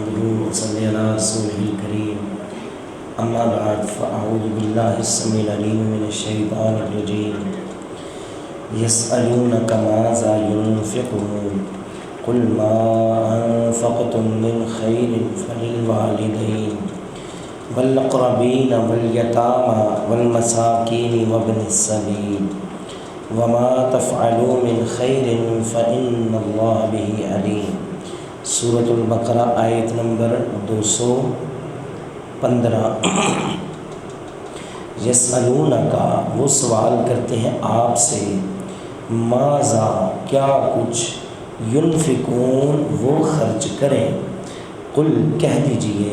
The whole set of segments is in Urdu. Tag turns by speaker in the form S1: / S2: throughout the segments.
S1: نحمده ونصلي على رسوله الكريم اما بعد فاعوذ بالله السميع العليم من الشيطان الرجيم يسألونك ماذا ينفقون قل ما انفقتم من خير فللوالدين والأقربين واليتامى والمساكين وابن السبيل وما تفعلوا من خير فإن الله به عليم۔ سورۃ البقرہ آیت نمبر 215۔ یسألونکا، وہ سوال کرتے ہیں آپ سے، ماذا، کیا کچھ، ینفقون، وہ خرچ کریں، قل، کہہ دیجئے،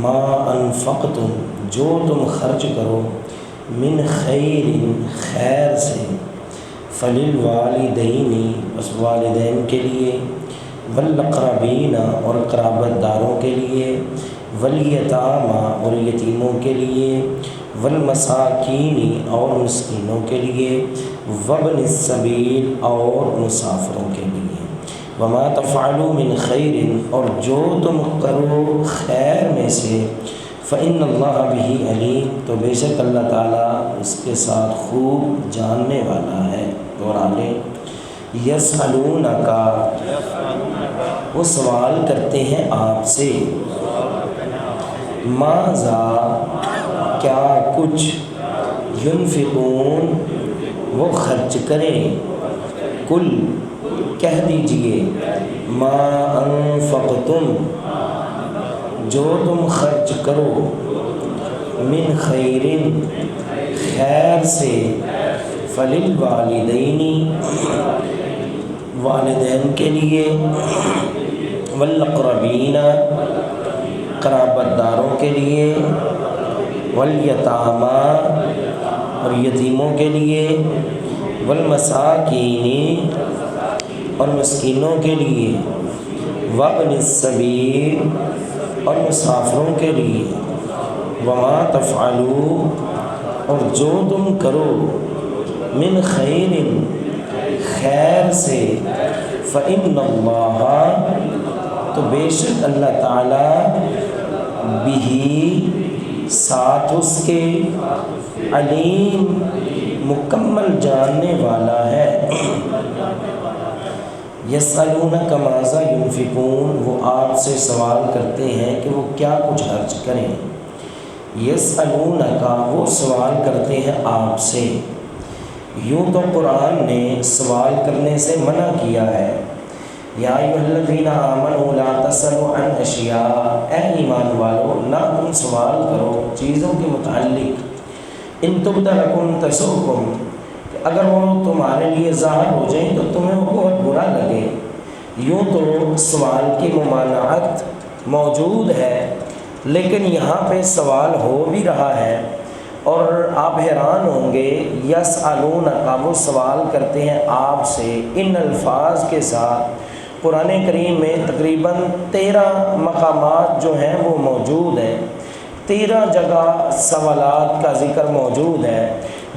S1: ما انفقتم، جو تم خرچ کرو، من خیر، خیر سے، فللوالدین، بس والدین کے لیے، والاقربین، اور قرابت داروں کے لیے، والیتامى، اور یتیموں کے لیے، والمساکین، اور مسکینوں کے لیے، وابن السبیل، اور مسافروں کے لیے۔ وما تفعلوا من خیر، اور جو تم کرو خیر میں سے، فإن اللہ به علیم، تو بے شک اللہ تعالیٰ اس کے ساتھ خوب جاننے والا ہے۔ دہرالیں، یسألونکا، وہ سوال کرتے ہیں آپ سے، ماذا، کیا کچھ، ینفقون، وہ خرچ کریں، کل، کہہ دیجئے، ما انفقتم، جو تم خرچ کرو، من خیر، خیر سے، فللوالدین، والدین کے لیے، والاقربین، قرابت داروں کے لیے، والیتامى، اور یتیموں کے لیے، والمساکین، اور مسکینوں کے لیے، وابن السبیل، اور مسافروں کے لیے، وما تفعلوا، اور جو تم کرو، من خیر، خیر سے، فإن اللہ، تو بے شک اللہ تعالیٰ، بھی، ساتھ اس کے، علیم، مکمل جاننے والا ہے۔ یسألونک ماذا ینفقون، وہ آپ سے سوال کرتے ہیں کہ وہ کیا کچھ خرچ کریں۔ یسألونک، وہ سوال کرتے ہیں آپ سے۔ یوں تو قرآن نے سوال کرنے سے منع کیا ہے، یا ایھا الذین آمنوا لا تسألوا عن اشیاء، اے ایمان والو، نہ تم سوال کرو چیزوں کے متعلق، ان تبد لکم تسؤکم، اگر وہ تمہارے لیے ظاہر ہو جائیں تو تمہیں وہ بہت برا لگے۔ یوں تو سوال کی ممانعت موجود ہے، لیکن یہاں پہ سوال ہو بھی رہا ہے، اور آپ حیران ہوں گے، یسألونک، وہ سوال کرتے ہیں آپ سے، ان الفاظ کے ساتھ قرآن کریم میں تقریباً 13 مقامات جو ہیں وہ موجود ہیں، 13 جگہ سوالات کا ذکر موجود ہے،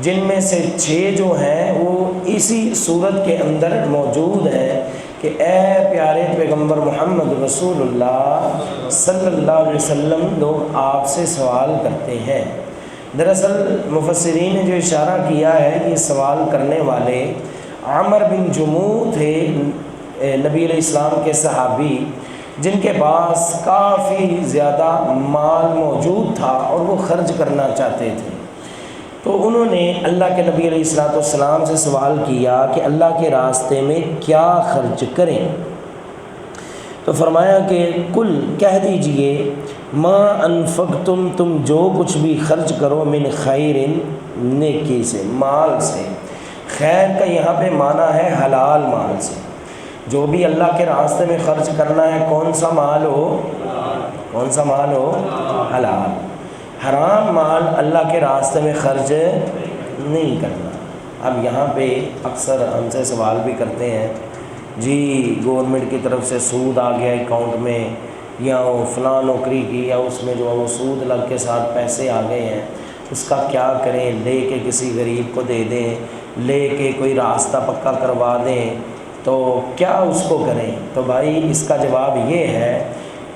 S1: جن میں سے 6 جو ہیں وہ اسی صورت کے اندر موجود ہیں کہ اے پیارے پیغمبر محمد رسول اللہ صلی اللہ علیہ وسلم، لوگ آپ سے سوال کرتے ہیں۔ دراصل مفسرین نے جو اشارہ کیا ہے، یہ سوال کرنے والے عمر بن جموح تھے، نبی علیہ السلام کے صحابی، جن کے پاس کافی زیادہ مال موجود تھا اور وہ خرچ کرنا چاہتے تھے، تو انہوں نے اللہ کے نبی علیہ السلام سے سوال کیا کہ اللہ کے راستے میں کیا خرچ کریں، تو فرمایا کہ کل، کہہ دیجئے، ما انفقتم، تم جو کچھ بھی خرچ کرو، من خیر، نیکی سے، مال سے۔ خیر کا یہاں پہ معنی ہے حلال مال سے، جو بھی اللہ کے راستے میں خرچ کرنا ہے، کون سا مال ہو، کون سا مال ہو، حلال۔ حرام مال اللہ کے راستے میں خرچ نہیں کرنا۔ اب یہاں پہ اکثر ہم سے سوال بھی کرتے ہیں، جی گورنمنٹ کی طرف سے سود آ گیا اکاؤنٹ میں، یا وہ فلاں نوکری کی، یا اس میں جو وہ سود لگ کے ساتھ پیسے آ گئے ہیں، اس کا کیا کریں؟ لے کے کسی غریب کو دے دیں، لے کے کوئی راستہ پکا کروا دیں، تو کیا اس کو کریں؟ تو بھائی اس کا جواب یہ ہے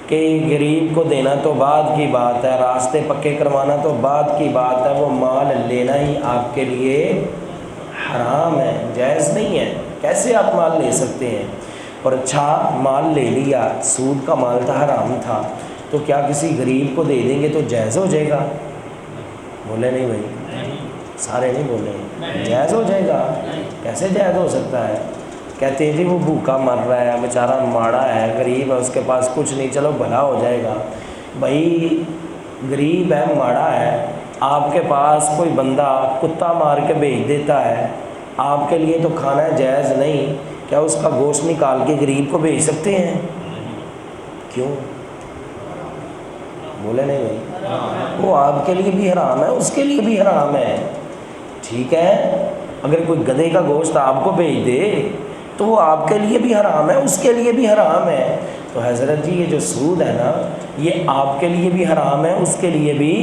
S1: کہ غریب کو دینا تو بعد کی بات ہے، راستے پکے کروانا تو بعد کی بات ہے، وہ مال لینا ہی آپ کے لیے حرام ہے، جائز نہیں ہے۔ کیسے آپ مال لے سکتے ہیں؟ اور اچھا مال لے لیا، سود کا مال تھا، حرام تھا، تو کیا کسی غریب کو دے دیں گے تو جائز ہو جائے گا؟ بولے نہیں بھائی، سارے نہیں بولے، جائز ہو جائے گا؟ کیسے جائز ہو سکتا ہے؟ کہتے ہیں جی وہ بھوکا مر رہا ہے، بیچارہ ماڑا ہے، غریب ہے، اس کے پاس کچھ نہیں، چلو بھلا ہو جائے گا۔ بھائی غریب ہے، ماڑا ہے، آپ کے پاس کوئی بندہ کتا مار کے بھیج دیتا ہے، آپ کے لیے تو کھانا جائز نہیں، کیا اس کا گوشت نکال کے غریب کو بھیج سکتے ہیں؟ کیوں؟ بولے نہیں بھائی، وہ آپ کے لیے بھی حرام ہے، اس کے لیے بھی حرام ہے۔ ٹھیک ہے، اگر کوئی گدھے کا گوشت آپ کو بھیج دے تو وہ آپ کے لیے بھی حرام ہے، اس کے لیے بھی حرام ہے۔ تو حضرت جی یہ جو سود ہے نا، یہ آپ کے لیے بھی حرام ہے، اس کے لیے بھی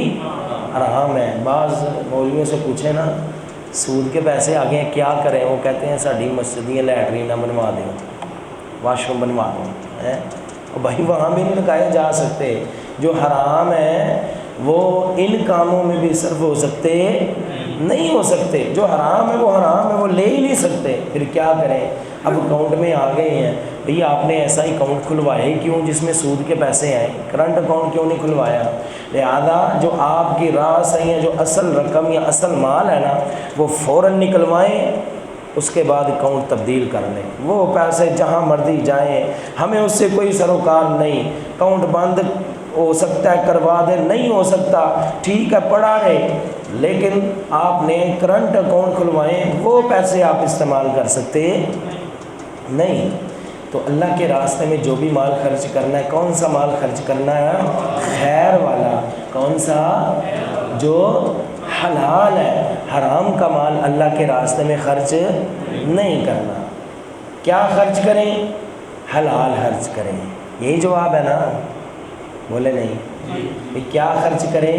S1: حرام ہے۔ بعض مولویوں سے پوچھیں نا سود کے پیسے آگے ہیں کیا کریں، وہ کہتے ہیں ساڑھی مسجدیں لیٹرین بنوا دیں، واش روم بنوا دو ہے، اور بھائی وہاں بھی نہیں لگائے جا سکتے۔ جو حرام ہے وہ ان کاموں میں بھی صرف ہو سکتے نہیں ہو سکتے، جو حرام ہے وہ حرام ہے، وہ لے ہی نہیں سکتے، پھر کیا کریں؟ اب اکاؤنٹ میں آ گئے ہیں، بھئی آپ نے ایسا اکاؤنٹ کھلوایا ہی کیوں جس میں سود کے پیسے آئیں؟ کرنٹ اکاؤنٹ کیوں نہیں کھلوایا؟ لہذا جو آپ کی راس ہے یا جو اصل رقم یا اصل مال ہے نا، وہ فوراً نکلوائیں، اس کے بعد اکاؤنٹ تبدیل کر لیں، وہ پیسے جہاں مرضی جائیں، ہمیں اس سے کوئی سروکار نہیں۔ اکاؤنٹ بند ہو سکتا ہے کروا دے، نہیں ہو سکتا ٹھیک ہے پڑا رہے، لیکن آپ نے کرنٹ اکاؤنٹ کھلوائیں، وہ پیسے آپ استعمال کر سکتے نہیں۔ تو اللہ کے راستے میں جو بھی مال خرچ کرنا ہے، کون سا مال خرچ کرنا ہے؟ خیر والا۔ کون سا؟ جو حلال ہے۔ حرام کا مال اللہ کے راستے میں خرچ نہیں کرنا۔ کیا خرچ کریں؟ حلال خرچ کریں، یہی جواب ہے نا؟ بولے نہیں، کیا خرچ کریں؟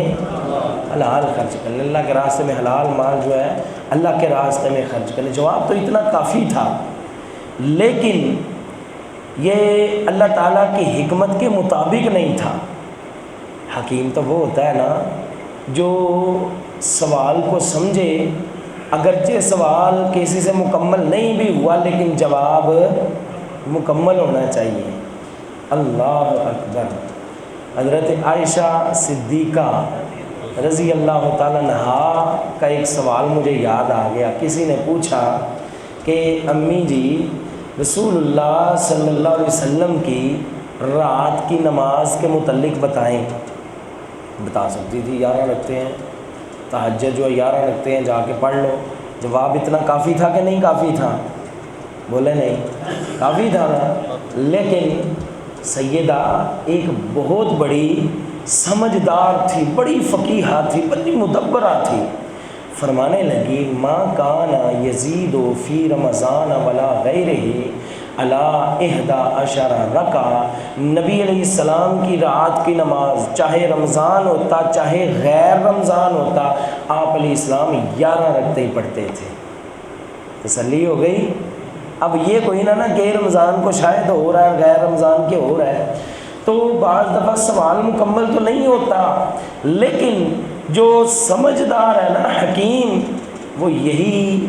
S1: حلال خرچ کریں، اللہ کے راستے میں حلال مال جو ہے اللہ کے راستے میں خرچ کریں۔ جواب تو اتنا کافی تھا، لیکن یہ اللہ تعالیٰ کی حکمت کے مطابق نہیں تھا۔ حکیم تو وہ ہوتا ہے نا جو سوال کو سمجھے، اگرچہ سوال کسی سے مکمل نہیں بھی ہوا لیکن جواب مکمل ہونا چاہیے۔ اللہ اکبر۔ حضرت عائشہ صدیقہ رضی اللہ تعالیٰ عنہا کا ایک سوال مجھے یاد آ گیا۔ کسی نے پوچھا کہ امی جی رسول اللہ صلی اللہ علیہ وسلم کی رات کی نماز کے متعلق بتائیں۔ بتا سکتی تھی، 11 رکھتے ہیں، تہجد جو 11 رکھتے ہیں، جا کے پڑھ لو۔ جواب اتنا کافی تھا کہ نہیں کافی تھا؟ بولے نہیں، کافی تھا نا۔ لیکن سیدہ ایک بہت بڑی سمجھدار تھی، بڑی فقیہہ تھی، بڑی مدبرہ تھی، فرمانے لگی ما کان یزید فی رمضان ولا غیرہ علی 11 رکعہ۔ نبی علیہ السلام کی رات کی نماز چاہے رمضان ہوتا چاہے غیر رمضان ہوتا، آپ علیہ السلام 11 رکعتیں ہی پڑھتے تھے۔ تسلی ہو گئی؟ اب یہ کوئی نہ کہ رمضان کو شاید ہو رہا ہے، غیر رمضان کے ہو رہا ہے، تو بعض دفعہ سوال مکمل تو نہیں ہوتا، لیکن جو سمجھدار ہے نا حکیم، وہ یہی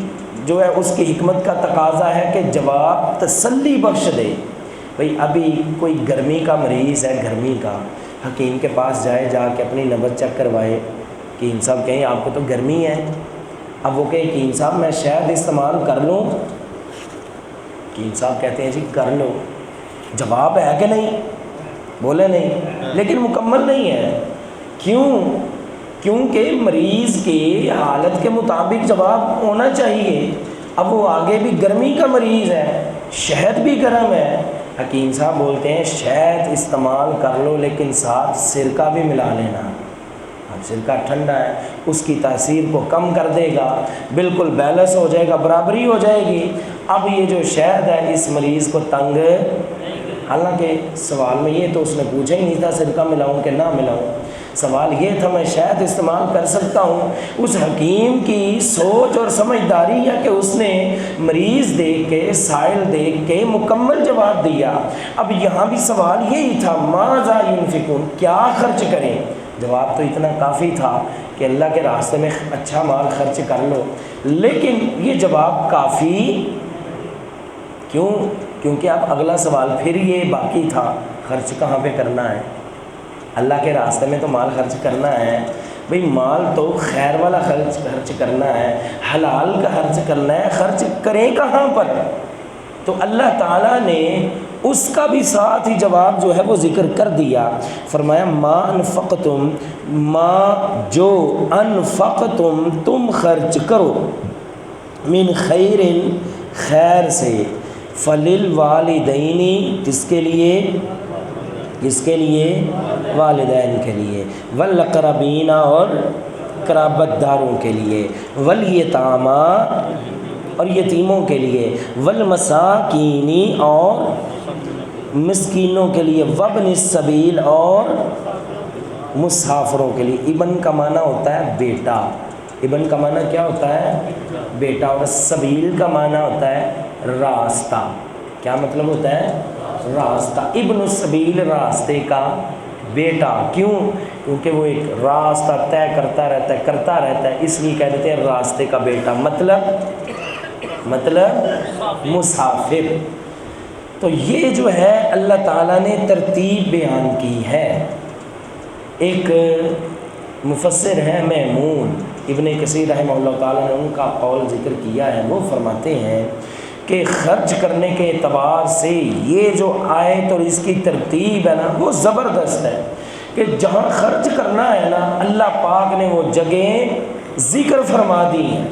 S1: جو ہے اس کی حکمت کا تقاضا ہے کہ جواب تسلی بخش دے۔ بھئی ابھی کوئی گرمی کا مریض ہے، گرمی کا، حکیم کے پاس جائے، جا کے اپنی نبض چیک کروائے، حکیم صاحب کہیں آپ کو تو گرمی ہے، اب وہ کہ حکیم صاحب میں شہد استعمال کر لوں؟ حکیم صاحب کہتے ہیں جی کر لو۔ جواب ہے کہ نہیں؟ بولے نہیں، لیکن مکمل نہیں ہے۔ کیوں؟ کیونکہ مریض کی حالت کے مطابق جواب ہونا چاہیے۔ اب وہ آگے بھی گرمی کا مریض ہے، شہد بھی گرم ہے، حکیم صاحب بولتے ہیں شہد استعمال کر لو لیکن ساتھ سرکہ بھی ملا لینا۔ اب سرکہ ٹھنڈا ہے، اس کی تاثیر کو کم کر دے گا، بالکل بیلنس ہو جائے گا، برابری ہو جائے گی۔ اب یہ جو شہد ہے اس مریض کو تنگ حالانکہ سوال میں یہ تو اس نے پوچھا ہی نہیں تھا صدقہ ملاؤں کہ نہ ملاؤں، سوال یہ تھا میں شاید استعمال کر سکتا ہوں۔ اس حکیم کی سوچ اور سمجھداری ہے کہ اس نے مریض دیکھ کے، سائل دیکھ کے مکمل جواب دیا۔ اب یہاں بھی سوال یہی تھا ماذا ينفقون، کیا خرچ کریں؟ جواب تو اتنا کافی تھا کہ اللہ کے راستے میں اچھا مال خرچ کر لو، لیکن یہ جواب کافی کیوں؟ کیونکہ اب اگلا سوال پھر یہ باقی تھا، خرچ کہاں پہ کرنا ہے؟ اللہ کے راستے میں تو مال خرچ کرنا ہے بھئی، مال تو خیر والا خرچ کرنا ہے، حلال کا خرچ کرنا ہے، خرچ کریں کہاں پر؟ تو اللہ تعالیٰ نے اس کا بھی ساتھ ہی جواب جو ہے وہ ذکر کر دیا، فرمایا ما انفقتم، ما جو انفقتم تم خرچ کرو، من خیر خیر سے، فللوالدین کس کے لیے؟ کس کے لیے؟ والدین کے لیے، والاقربین اور قرابت داروں کے لیے، والیتاما اور یتیموں کے لیے، والمساکین اور مسکینوں کے لیے، وابن السبیل اور مسافروں کے لیے۔ ابن کا معنی ہوتا ہے بیٹا، ابن کا معنی کیا ہوتا ہے؟ بیٹا، اور سبیل کا معنی ہوتا ہے راستہ۔ کیا مطلب ہوتا ہے؟ راستہ۔ ابن السبیل راستے کا بیٹا، کیوں؟ کیونکہ وہ ایک راستہ طے کرتا رہتا ہے، اس لیے کہہ دیتے ہیں راستے کا بیٹا، مطلب مسافر۔ تو یہ جو ہے اللہ تعالیٰ نے ترتیب بیان کی ہے۔ ایک مفسر ہیں میمون ابن کثیر رحمہ اللہ تعالیٰ نے ان کا قول ذکر کیا ہے، وہ فرماتے ہیں کہ خرچ کرنے کے اعتبار سے یہ جو آیت اور اس کی ترتیب ہے نا وہ زبردست ہے، کہ جہاں خرچ کرنا ہے نا اللہ پاک نے وہ جگہیں ذکر فرما دی ہیں۔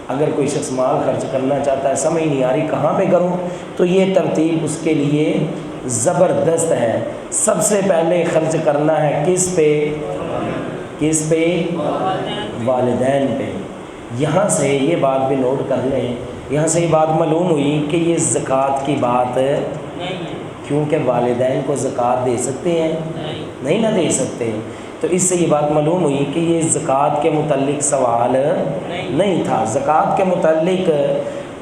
S1: اگر کوئی شخص مال خرچ کرنا چاہتا ہے، سمجھ نہیں آ رہی کہاں پہ کروں، تو یہ ترتیب اس کے لیے زبردست ہے۔ سب سے پہلے خرچ کرنا ہے کس پہ؟ والدین پہ۔ یہاں سے یہ بات بھی نوٹ کر لیں، یہاں سے یہ بات معلوم ہوئی کہ یہ زکوٰۃ کی بات کیونکہ والدین کو زکوٰۃ دے سکتے ہیں؟ نہیں نہ دے سکتے۔ تو اس سے یہ بات معلوم ہوئی کہ یہ زکوٰۃ کے متعلق سوال نہیں تھا۔ زکوٰۃ کے متعلق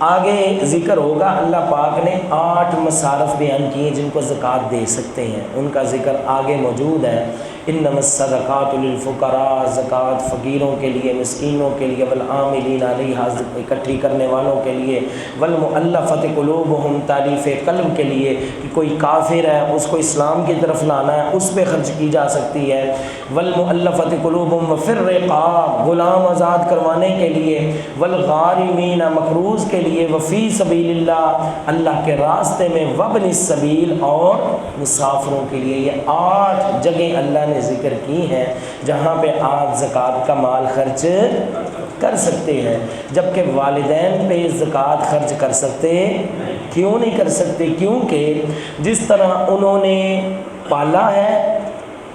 S1: آگے ذکر ہوگا، اللہ پاک نے 8 مصارف بیان کیے جن کو زکوٰۃ دے سکتے ہیں، ان کا ذکر آگے موجود ہے۔ انما الصدقات للفقراء، زکوٰۃ فقیروں کے لیے، مسکینوں کے لیے، والعاملین علیہا، اکٹھی کرنے والوں کے لیے، والمؤلفۃ قلوبہم، تالیف قلب کے لیے، کہ کوئی کافر ہے اس کو اسلام کی طرف لانا ہے، اس پہ خرچ کی جا سکتی ہے، والمؤلفۃ قلوبہم، وفی الرقاب، غلام آزاد کروانے کے لیے، والغارمین، مقروض کے لیے، وفی سبیل اللہ، اللہ کے راستے میں، وابن السبیل اور مسافروں کے لیے۔ یہ 8 جگہیں اللہ نے ذکر کی ہیں جہاں پہ آپ زکوٰۃ کا مال خرچ کر سکتے ہیں، جبکہ والدین پہ زکوٰۃ خرچ کر سکتے کیوں نہیں کر سکتے؟ کیونکہ جس طرح انہوں نے پالا ہے،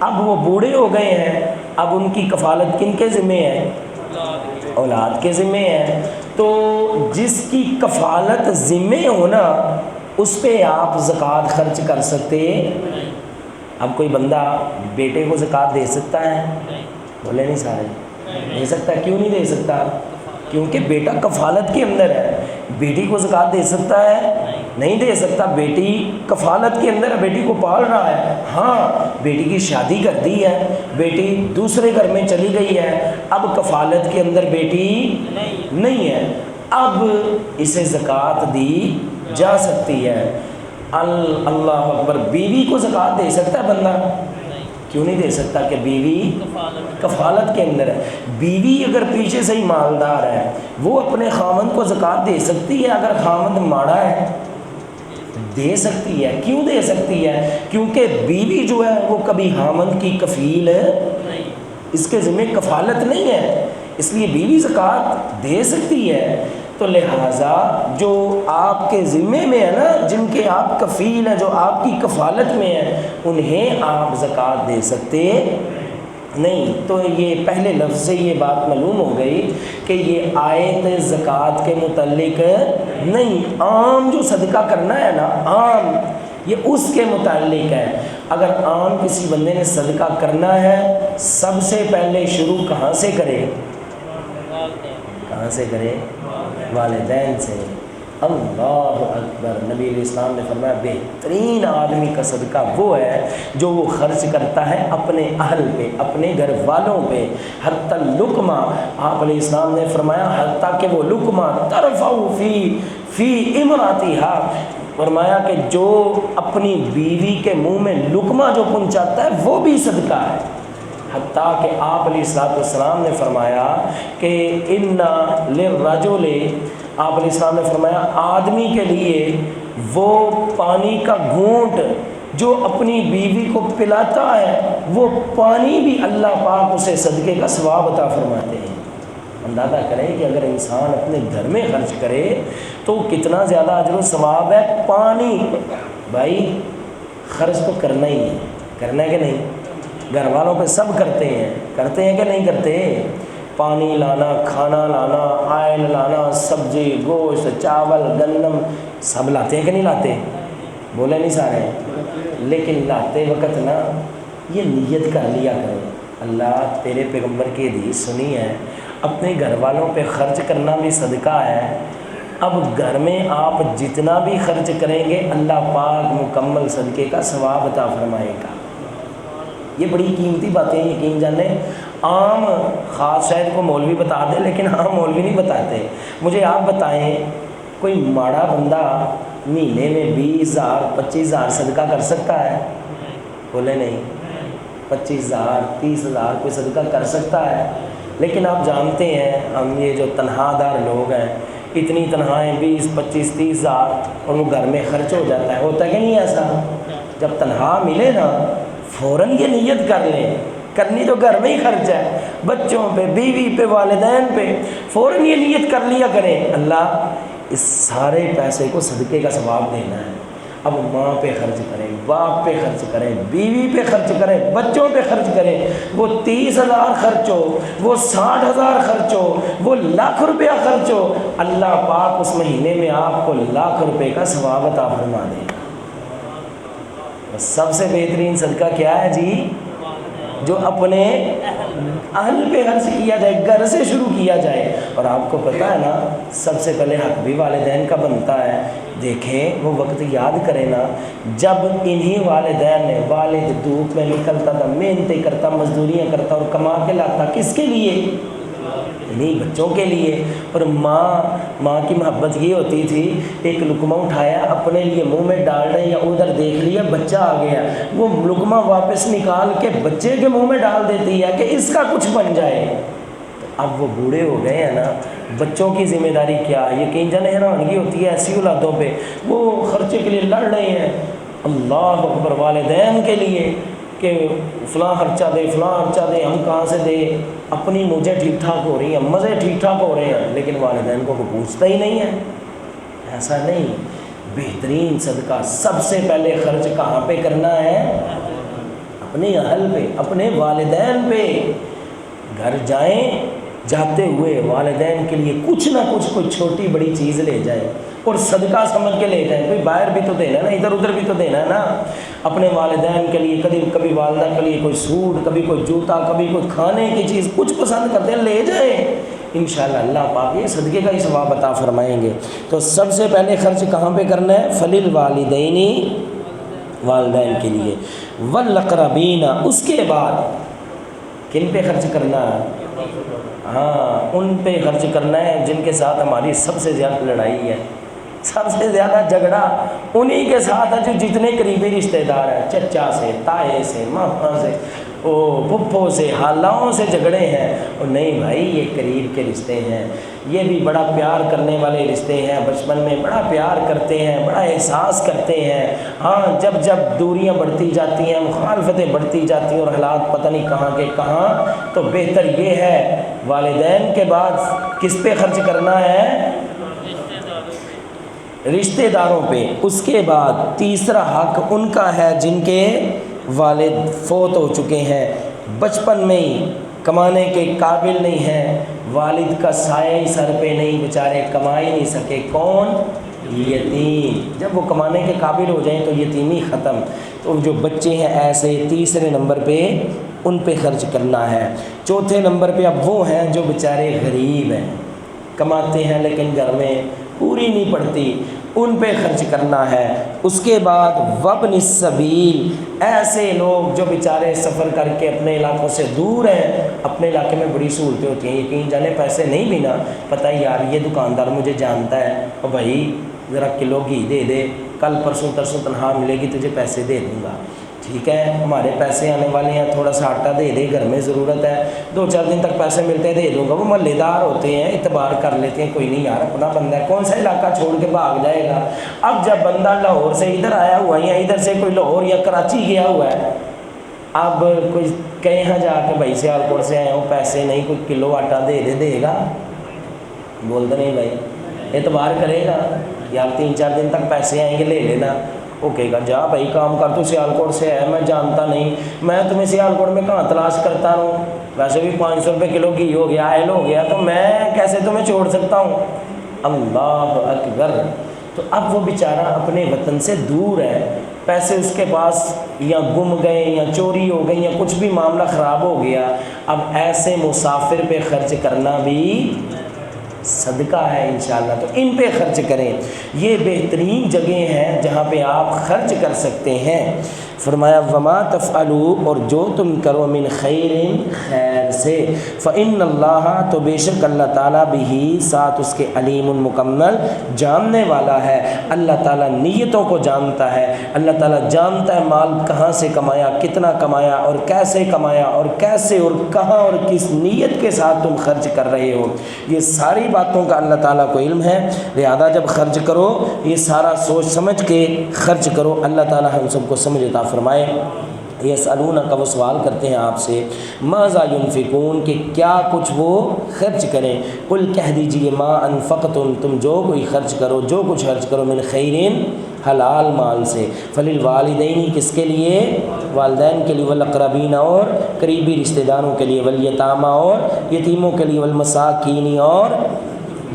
S1: اب وہ بوڑھے ہو گئے ہیں، اب ان کی کفالت کن کے ذمہ ہے؟ اولاد کے ذمہ ہے۔ تو جس کی کفالت ذمہ ہونا اس پہ آپ زکوٰۃ خرچ کر سکتے۔ اب کوئی بندہ بیٹے کو زکوٰۃ دے سکتا ہے؟ بولے نہیں سارے، دے سکتا ہے۔ کیوں نہیں دے سکتا؟ کیونکہ بیٹا کفالت کے اندر ہے۔ بیٹی کو زکوٰۃ دے سکتا ہے؟ نہیں دے سکتا۔ بیٹی کفالت کے اندر ہے، بیٹی کو پال رہا ہے۔ ہاں بیٹی کی شادی کر دی ہے، بیٹی دوسرے گھر میں چلی گئی ہے، اب کفالت کے اندر بیٹی نہیں ہے، اب اسے زکوٰۃ دی جا سکتی ہے۔ اللہ اکبر۔ بیوی کو زکوٰۃ دے سکتا ہے بندہ؟ کیوں نہیں دے سکتا؟ کہ بیوی کفالت کے اندر ہے۔ بیوی اگر پیچھے سے ہی مالدار ہے وہ اپنے خاوند کو زکوٰۃ دے سکتی ہے، اگر خاوند ماڑا ہے دے سکتی ہے۔ کیوں دے سکتی ہے؟ کیونکہ بیوی جو ہے وہ کبھی خاوند کی کفیل اس کے ذمہ کفالت نہیں ہے، اس لیے بیوی زکوٰۃ دے سکتی ہے۔ تو لہٰذا جو آپ کے ذمے میں ہے نا، جن کے آپ کفیل ہیں، جو آپ کی کفالت میں ہیں، انہیں آپ زکوٰۃ دے سکتے نہیں۔ تو یہ پہلے لفظ سے یہ بات معلوم ہو گئی کہ یہ آیت زکوٰۃ کے متعلق نہیں، عام جو صدقہ کرنا ہے نا، عام یہ اس کے متعلق ہے۔ اگر عام کسی بندے نے صدقہ کرنا ہے، سب سے پہلے شروع کہاں سے کرے؟ کہاں سے کرے؟ والدین سے۔ اللہ اکبر۔ نبی علیہ السلام نے فرمایا بہترین آدمی کا صدقہ وہ ہے جو وہ خرچ کرتا ہے اپنے اہل پہ، اپنے گھر والوں پہ، حتی لقمہ، آپ علیہ السلام نے فرمایا حتیٰ کہ وہ لقمہ ترفع فی امراتہا، فرمایا کہ جو اپنی بیوی کے منہ میں لقمہ جو پہنچاتا ہے وہ بھی صدقہ ہے۔ حتیٰ کہ آپ علیہ السلام نے فرمایا کہ ان للرجل، آپ علیہ السلام نے فرمایا آدمی کے لیے وہ پانی کا گھونٹ جو اپنی بیوی کو پلاتا ہے، وہ پانی بھی اللہ پاک اسے صدقے کا ثواب عطا فرماتے ہیں۔ اندازہ کریں کہ اگر انسان اپنے گھر میں خرچ کرے تو کتنا زیادہ اجر و ثواب ہے۔ پانی، بھائی خرچ تو کرنا ہی ہے، کرنا ہے کہ نہیں؟ گھر والوں پہ سب کرتے ہیں کہ نہیں کرتے؟ پانی لانا، کھانا لانا، آئل لانا، سبزی، گوشت، چاول، گندم، سب لاتے ہیں کہ نہیں لاتے؟ بولے نہیں سارے؟ لیکن لاتے وقت نا یہ نیت کر لیا کرو، اللہ تیرے پیغمبر کی حدیث سنی ہے، اپنے گھر والوں پہ خرچ کرنا بھی صدقہ ہے۔ اب گھر میں آپ جتنا بھی خرچ کریں گے اللہ پاک مکمل صدقے کا ثواب عطا فرمائے گا۔ یہ بڑی قیمتی باتیں یقین جانیں، عام خاص شاید کو مولوی بتا دے لیکن عام مولوی نہیں بتاتے۔ مجھے آپ بتائیں کوئی ماڑا بندہ مہینے میں 20,000 25,000 صدقہ کر سکتا ہے؟ بولے نہیں؟ 25,000 30,000 کوئی صدقہ کر سکتا ہے؟ لیکن آپ جانتے ہیں ہم یہ جو تنہا دار لوگ ہیں، اتنی تنہائیں 20 25 30,000 اور وہ گھر میں خرچ ہو جاتا ہے، ہوتا ہے کہ نہیں ایسا؟ جب تنہا ملے نا فوراً یہ نیت کر لیں، کرنی تو گھر میں ہی خرچ ہے، بچوں پہ، بیوی پہ، والدین پہ، فوراً یہ نیت کر لیا کریں اللہ اس سارے پیسے کو صدقے کا ثواب دینا ہے۔ اب ماں پہ خرچ کریں، باپ پہ خرچ کریں، بیوی پہ خرچ کریں، بچوں پہ خرچ کریں، وہ 30,000 خرچ ہو، وہ 60,000 خرچ ہو، وہ 1,00,000 روپیہ خرچ ہو، اللہ پاک اس مہینے میں آپ کو 1,00,000 روپے کا ثواب عطا فرما دے گا۔ سب سے بہترین صدقہ کیا ہے جی؟ جو اپنے اہل پہ خرچ کیا جائے، گھر سے شروع کیا جائے۔ اور آپ کو پتہ ہے نا سب سے پہلے حق بھی والدین کا بنتا ہے۔ دیکھیں وہ وقت یاد کریں نا جب انہی والدین نے، والد دھوپ میں نکلتا تھا، محنتیں کرتا، مزدوریاں کرتا اور کما کے لاتا، کس کے لیے؟ انہی بچوں کے لیے۔ اور ماں کی محبت یہ ہوتی تھی ایک لقمہ اٹھایا اپنے لیے منہ میں ڈال رہے یا ادھر دیکھ لیا بچہ آ گیا، وہ لقمہ واپس نکال کے بچے کے منہ میں ڈال دیتی ہے کہ اس کا کچھ بن جائے۔ اب وہ بوڑھے ہو گئے ہیں نا، بچوں کی ذمہ داری کیا؟ یقین جانے حیرانگی ہوتی ہے ایسی اولادوں پہ، وہ خرچے کے لیے لڑ رہے ہیں، اللہ اکبر، والدین کے لیے کہ فلاں خرچہ دے، فلاں خرچہ دے، ہم کہاں سے دے؟ اپنی مجھے ٹھیک ٹھاک ہو رہی ہیں، مزے ٹھیک ٹھاک ہو رہے ہیں، لیکن والدین کو کوئی پوچھتا ہی نہیں ہے۔ ایسا نہیں، بہترین صدقہ سب سے پہلے خرچ کہاں پہ کرنا ہے؟ اپنے اہل پہ، اپنے والدین پہ۔ گھر جائیں، جاتے ہوئے والدین کے لیے کچھ نہ کچھ کوئی چھوٹی بڑی چیز لے جائیں اور صدقہ سمجھ کے لے جائیں۔ کوئی باہر بھی تو دینا ہے نا، ادھر ادھر بھی تو دینا ہے نا۔ اپنے والدین کے لیے کبھی والدہ کے لیے کوئی سوٹ، کبھی کوئی جوتا، کبھی کوئی کھانے کی چیز، کچھ پسند کرتے ہیں لے جائیں، انشاءاللہ اللہ پاک یہ صدقے کا ہی ثواب عطا فرمائیں گے۔ تو سب سے پہلے خرچ کہاں پہ کرنا ہے؟ فَلِلْوَالِدَيْنِ، والدین کے لیے، وَالْأَقْرَبِينَ، اس کے بعد کن پہ خرچ کرنا ہے؟ ہاں ان پہ خرچ کرنا ہے جن کے ساتھ ہماری سب سے زیادہ لڑائی ہے، سب سے زیادہ جھگڑا انہی کے ساتھ ہے جو جتنے قریبی رشتہ دار ہیں، چچا سے، تائے سے، ماما سے، پھپھو سے، خالاؤں سے جھگڑے ہیں۔ اور نہیں بھائی یہ قریب کے رشتے ہیں، یہ بھی بڑا پیار کرنے والے رشتے ہیں، بچپن میں بڑا پیار کرتے ہیں، بڑا احساس کرتے ہیں۔ ہاں جب جب دوریاں بڑھتی جاتی ہیں، مخالفتیں بڑھتی جاتی ہیں اور حالات پتہ نہیں کہاں کے کہاں، تو بہتر یہ ہے والدین کے بعد کس پہ خرچ کرنا ہے؟ رشتہ داروں پہ۔ اس کے بعد تیسرا حق ان کا ہے جن کے والد فوت ہو چکے ہیں، بچپن میں ہی کمانے کے قابل نہیں ہیں، والد کا سایہ ہی سر پہ نہیں، بیچارے کما ہی نہیں سکے۔ کون؟ یتیم، جب وہ کمانے کے قابل ہو جائیں تو یتیمی ختم۔ تو جو بچے ہیں ایسے تیسرے نمبر پہ ان پہ خرچ کرنا ہے۔ چوتھے نمبر پہ اب وہ ہیں جو بیچارے غریب ہیں، کماتے ہیں لیکن گھر میں پوری نہیں پڑتی، ان پہ خرچ کرنا ہے۔ اس کے بعد وابن السبیل، ایسے لوگ جو بیچارے سفر کر کے اپنے علاقوں سے دور ہیں، اپنے علاقے میں بڑی سہولتیں ہوتی ہیں، یقین جانے پیسے نہیں بھی نا، پتہ ہے یار یہ دکاندار مجھے جانتا ہے، اور بھائی ذرا کلو گھی دے دے، کل پرسوں ترسوں تنخواہ ملے گی تجھے پیسے دے دوں گا، ٹھیک ہے ہمارے پیسے آنے والے ہیں، تھوڑا سا آٹا دے دے، گھر میں ضرورت ہے، 2-4 دن تک پیسے ملتے دے دوں گا۔ وہ محلے دار ہوتے ہیں، اعتبار کر لیتے ہیں، کوئی نہیں یار اپنا بندہ ہے، کون سا علاقہ چھوڑ کے بھاگ جائے گا۔ اب جب بندہ لاہور سے ادھر آیا ہوا ہے یا ادھر سے کوئی لاہور یا کراچی گیا ہوا ہے، اب کوئی کہیں جا کے بھائی سیالکوٹ سے آیا ہوں پیسے نہیں، کوئی کلو آٹا دے گا، بول دے نہیں بھائی، اعتبار کرے گا یار 3-4 دن تک پیسے آئیں گے لے لینا، وہ کہے گا جا بھائی کام کر، تو سیالکوٹ سے ہے میں جانتا نہیں، میں تمہیں سیالکوٹ میں کہاں تلاش کرتا ہوں، ویسے بھی 500 روپے کلو گھی ہو گیا، آئل ہو گیا، تو میں کیسے تمہیں چھوڑ سکتا ہوں۔ اللہ اکبر۔ تو اب وہ بیچارہ اپنے وطن سے دور ہے، پیسے اس کے پاس یا گم گئے یا چوری ہو گئی یا کچھ بھی معاملہ خراب ہو گیا، اب ایسے مسافر پہ خرچ کرنا بھی صدقہ ہے انشاءاللہ، تو ان پہ خرچ کریں۔ یہ بہترین جگہ ہیں جہاں پہ آپ خرچ کر سکتے ہیں۔ فرمایا وما تفعلوا، اور جو تم کرو من خیر، خیر سے، فإن اللہ، تو بے شک اللہ تعالیٰ بھی، ساتھ اس کے علیم مکمل جاننے والا ہے۔ اللہ تعالیٰ نیتوں کو جانتا ہے، اللہ تعالیٰ جانتا ہے مال کہاں سے کمایا، کتنا کمایا اور کیسے کمایا اور کیسے اور کہاں اور کس نیت کے ساتھ تم خرچ کر رہے ہو، یہ ساری باتوں کا اللہ تعالیٰ کو علم ہے۔ لہذا جب خرچ کرو یہ سارا سوچ سمجھ کے خرچ کرو۔ اللہ تعالیٰ ہم سب کو سمجھ عطا فرمائے۔ یسألونک، وہ سوال کرتے ہیں آپ سے، ماذا ينفقون، کہ کیا کچھ وہ خرچ کریں، قل کہہ دیجئے ما انفقتم، تم جو کوئی خرچ کرو، جو کچھ خرچ کرو، من خیرین، حلال مال سے، فللوالدین، کس کے لیے، والدین کے لیے، والاقربین، اور قریبی رشتہ داروں کے لیے، والیتامى، اور یتیموں کے لیے، والمساکین، اور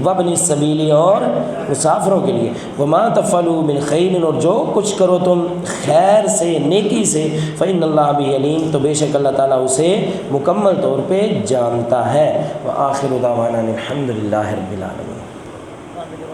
S1: وابن السبیل، اور مسافروں کے لیے، وما تفعلوا من خیر، اور جو کچھ کرو تم خیر سے، نیکی سے، فإن اللہ بھی علیم، تو بے شک اللہ تعالیٰ اسے مکمل طور پہ جانتا ہے۔ وآخر دعوانا الحمد للہ رب العالمین۔